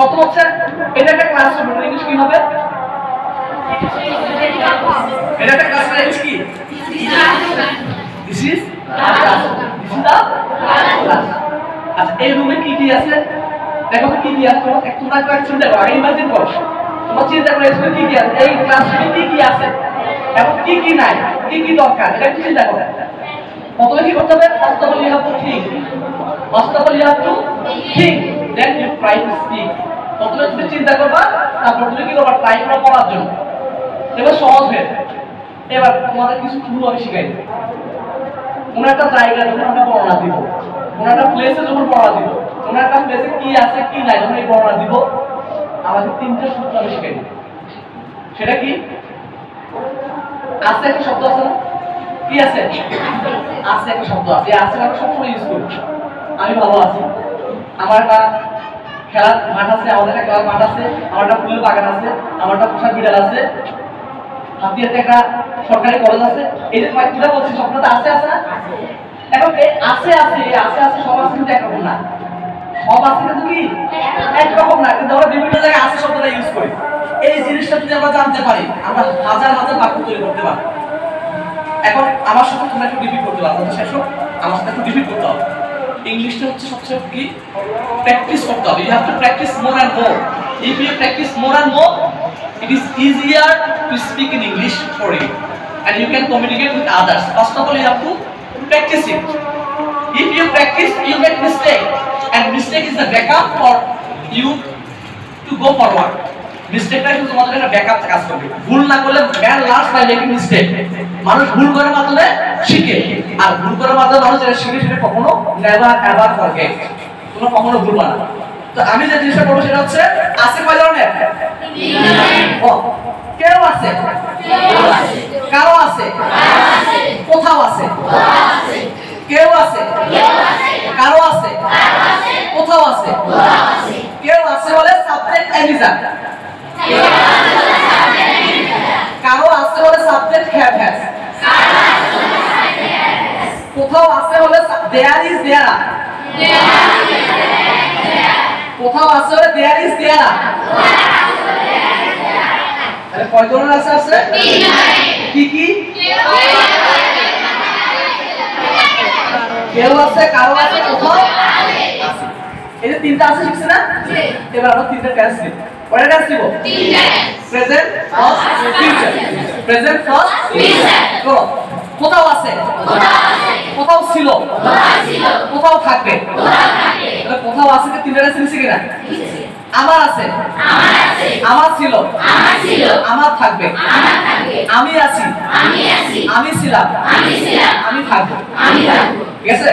প্রথম হচ্ছে এটা একটা ক্লাসরুম, ইংলিশ কি হবে? এটা একটা ক্লাসরুম, ইংলিশ কি? This is classroom, this is the class. আচ্ছা এই রুমে কি কি আছে দেখো তো, কি কি আছে তোমরা একটু চিন্তা করো, আগে ইমাজিন করো, তোমরা চিন্তা করো এখানে কি কি আছে, এই ক্লাসরুমে কি কি আছে এবং কি কি নাই, কি কি দরকার, এটা একটু চিন্তা করো। প্রথমে কি করতে হবে? First of all you have to think, first of all you have to think, then you try to speak. প্রথমে তুমি চিন্তা করবা, তারপর তুমি কি করবা? ট্রাই করবা পড়ার জন্য। এবার সহজ হয়ে এবার তোমাদের কিছু ক্লু আমি শিখাই দেব। কোন একটা জায়গা যখন আমরা বর্ণনা দিব, কোন একটা প্লেসে যখন বর্ণনা দিব, কোন একটা প্লেসে কি আছে কি নাই যখন এই বর্ণনা দিব, আমাদের তিনটা সূত্র আমি শিখাই দেব। সেটা কি? আছে একটা শব্দ আছে না? কি আছে? আছে একটা শব্দ আছে। এই আছে আমরা সবসময় ইউজ করি। আমি ভালো আছি, আমার একটা খেলার মাঠ আছে, আমাদের একটা খেলার মাঠ আছে, আমার একটা ফুলের বাগান আছে, আমার একটা পোশাক বিড়াল আছে, হাতিয়াতে একটা সরকারি কলেজ আছে। এই যে কয়েকটা বলছি সবগুলো আছে আছে না? এখন এই আছে আছে আছে আছে সব আছে কিন্তু একরকম না, সব আছে কিন্তু কি একরকম না, কিন্তু আমরা বিভিন্ন জায়গায় আছে শব্দটা ইউজ করি। এই জিনিসটা যদি আমরা জানতে পারি, আমরা হাজার হাজার বাক্য তৈরি করতে পারি। এখন আমার সাথে তোমরা একটু রিপিট করতে পারো, শেষ হোক আমার সাথে একটু রিপিট করতে হবে। ইংলিশটা হচ্ছে সবচেয়ে কি প্র্যাকটিস করতে হবে। You have to practise more and more. If you practise more and more, it is easier to speak in English for you and you can communicate with others. First of all, you have to practice it. If you practice, you make mistake, and mistake is the backup for you to go forward. Mistake is তোমাদের একটা backup কাজ করবে। ভুল না করলে man learns by making mistake. মানুষ ভুল করার মাধ্যমে শিখে, আর ভুল করার মাধ্যমে মানুষ যেটা শিখে সেটা কখনো never ever forget. তোমরা কখনো ভুলবা না। তো আমি যে জিনিসটা বলবো সেটা হচ্ছে আছে কয় ধরনের? ও কেউ আছে, কারো আছে, কোথাও আছে, কেউ আছে, কারো আছে, কোথাও আছে। কেউ আছে বলে সাবজেক্ট এমিজার, কারো আছে বলে সাবজেক্ট হ্যাভ হ্যাজ, কোথাও আছে বলে দেয়ার ইজ দেয়ার, কোথাও আছে বলে দেয়ার ইজ দেয়ার। তাহলে কয় ধরনের আছে? আছে কি কি? কেউ আছে, কারো আছে, কোথাও আছে। এই যে তিনটা আছে শিখছে না? এবার আমরা তিনটা টেন্স নিব। কয়টা টেন্স নিব? তিনটা। Present, past, future. Present, past, future. চলো। কোথাও আছে, কোথাও ছিল, কোথাও থাকবে। তাহলে কোথাও আছে কি তিনটা টেন্স নিছে কিনা? আমার আছে, আমার ছিল, আমার থাকবে। আমি আছি, আমি ছিলাম, আমি থাকবো। ঠিক আছে?